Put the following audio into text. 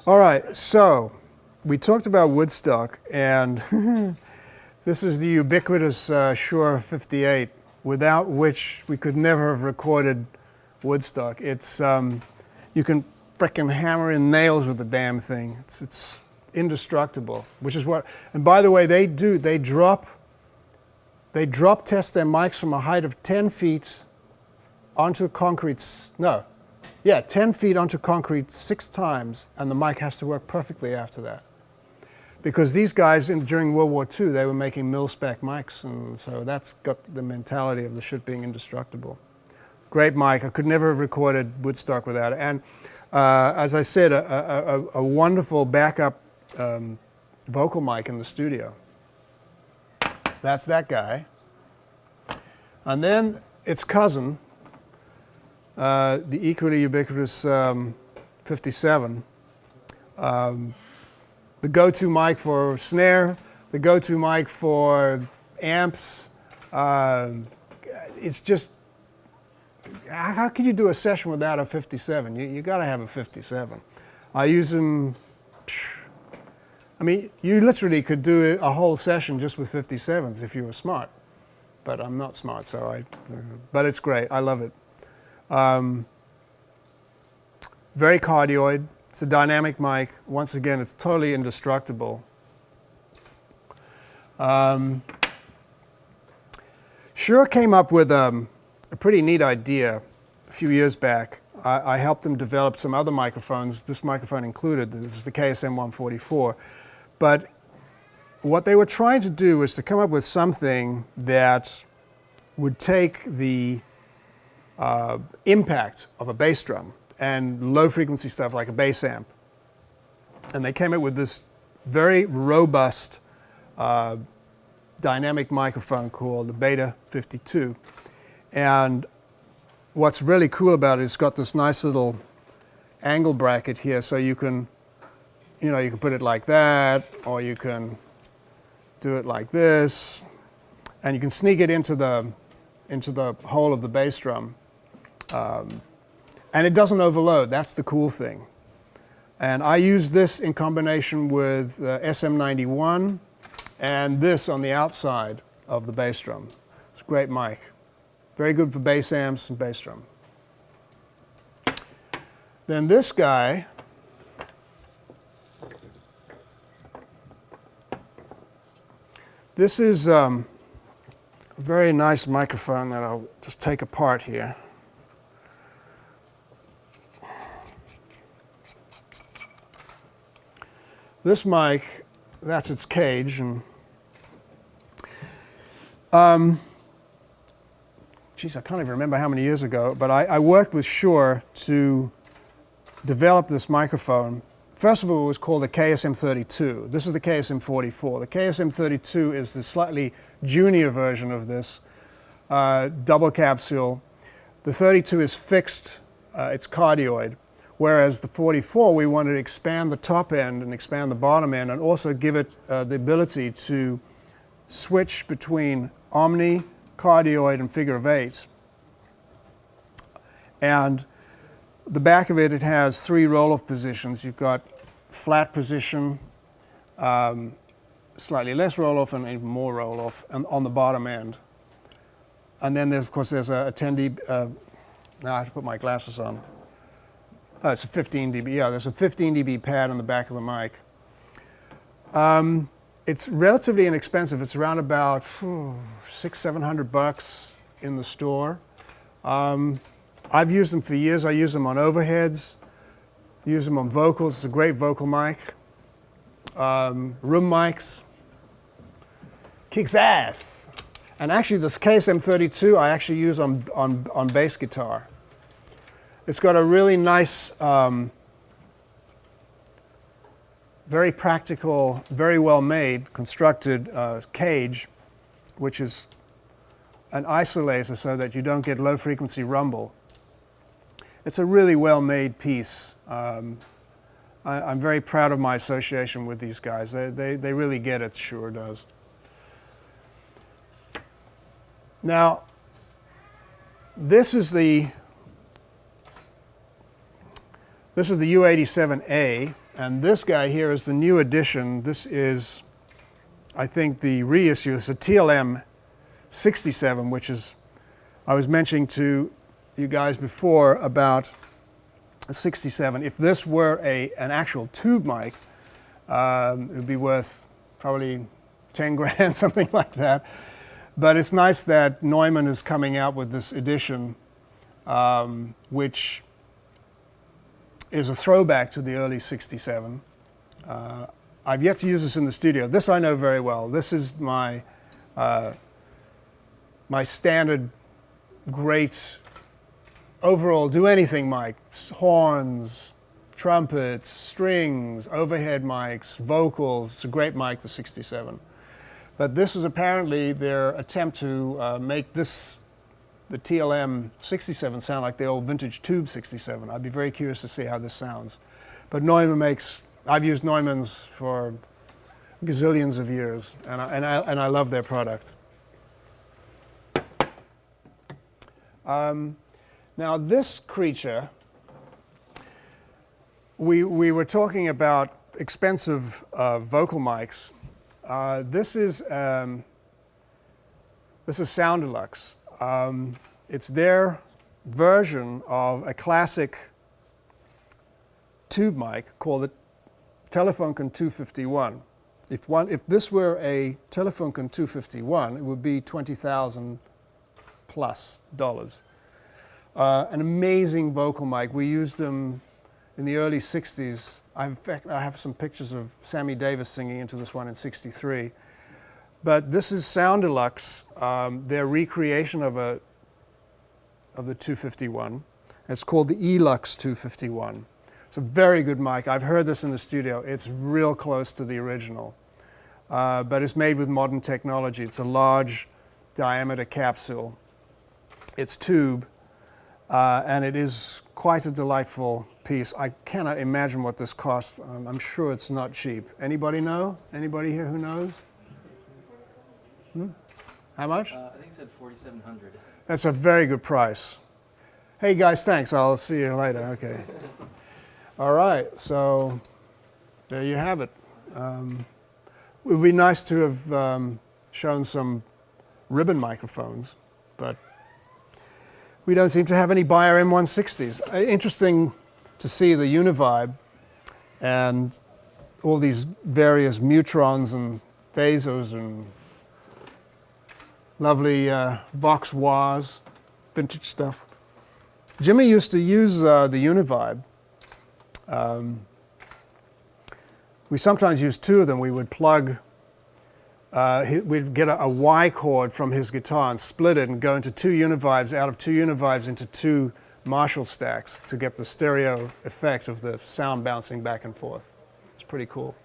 All right, so we talked about Woodstock, and this is the ubiquitous Shure 58, without which we could never have recorded Woodstock. It's you can frickin' hammer in nails with the damn thing. It's indestructible, which is what. And by the way, they drop test their mics from a height of 10 feet onto concrete. 10 feet onto concrete 6 times, and the mic has to work perfectly after that. Because these guys, during World War II, they were making mil-spec mics, and so that's got the mentality of the shit being indestructible. Great mic. I could never have recorded Woodstock without it. And as I said, a wonderful backup vocal mic in the studio. That's that guy. And then its cousin, the equally ubiquitous 57, the go-to mic for snare, the go-to mic for amps. It's just, how can you do a session without a 57? You got to have a 57. I use them. I mean, you literally could do a whole session just with 57s if you were smart. But I'm not smart, so but it's great. I love it. Very cardioid. It's a dynamic mic. Once again, it's totally indestructible. Shure came up with a pretty neat idea a few years back. I helped them develop some other microphones, this microphone included. This is the KSM 144. But what they were trying to do was to come up with something that would take the impact of a bass drum and low frequency stuff like a bass amp. And they came up with this very robust dynamic microphone called the Beta 52. And what's really cool about it, it's got this nice little angle bracket here, so you can put it like that, or you can do it like this, and you can sneak it into the hole of the bass drum. And it doesn't overload. That's the cool thing. And I use this in combination with SM91 and this on the outside of the bass drum. It's a great mic. Very good for bass amps and bass drum. Then this guy, this is a very nice microphone that I'll just take apart here. This mic, that's its cage, and geez, I can't even remember how many years ago, but I worked with Shure to develop this microphone. First of all, it was called the KSM 32. This is the KSM 44. The KSM 32 is the slightly junior version of this, double capsule. The 32 is fixed, it's cardioid. Whereas the 44, we wanted to expand the top end and expand the bottom end, and also give it the ability to switch between omni, cardioid, and figure of 8. And the back of it, it has 3 roll-off positions. You've got flat position, slightly less roll-off, and even more roll-off on the bottom end. And then there's, of course, there's a 10 dB. Now I have to put my glasses on. Oh, it's a 15 dB. Yeah, there's a 15 dB pad on the back of the mic. It's relatively inexpensive. It's around about $600-700 in the store. I've used them for years. I use them on overheads, use them on vocals. It's a great vocal mic. Room mics. Kicks ass. And actually, this KSM 32 I actually use on bass guitar. It's got a really nice, very practical, very well made, constructed cage, which is an isolator so that you don't get low frequency rumble. It's a really well made piece. I'm very proud of my association with these guys. They really get it, Shure does. Now, this is the U87A, And this guy here is the new edition. This is, I think, the reissue. It's a TLM 67, which is, I was mentioning to you guys before about a 67. If this were an actual tube mic, it would be worth probably 10 grand, something like that. But it's nice that Neumann is coming out with this edition, which is a throwback to the early 67. I've yet to use this in the studio. This I know very well. This is my my standard great overall do anything mic. Horns, trumpets, strings, overhead mics, vocals. It's a great mic, the 67. But this is apparently their attempt to make this, the TLM 67, sound like the old vintage tube 67. I'd be very curious to see how this sounds. But Neumann makes, I've used Neumann's for gazillions of years, and I love their product. Now this creature, we were talking about expensive vocal mics. This is Sound Deluxe. It's their version of a classic tube mic called the Telefunken 251. If this were a Telefunken 251, it would be $20,000 plus. An amazing vocal mic. We used them in the early 60s. In fact, I have some pictures of Sammy Davis singing into this one in 63. But this is Sound Deluxe, their recreation of the 251. It's called the Elux 251. It's a very good mic. I've heard this in the studio. It's real close to the original. But it's made with modern technology. It's a large diameter capsule. It's tube, and it is quite a delightful piece. I cannot imagine what this costs. I'm sure it's not cheap. Anybody know? Anybody here who knows? How much? I think it said $4,700. That's a very good price. Hey guys, thanks. I'll see you later. Okay. All right, so there you have it. It would be nice to have shown some ribbon microphones, but we don't seem to have any Beyer M160s. Interesting to see the Univibe and all these various Mutrons and Phasers and lovely Vox Wahs, vintage stuff. Jimmy used to use the Univibe. We sometimes used two of them. We would plug, we'd get a Y chord from his guitar and split it and go into two Univibes, out of two Univibes into two Marshall stacks to get the stereo effect of the sound bouncing back and forth. It's pretty cool.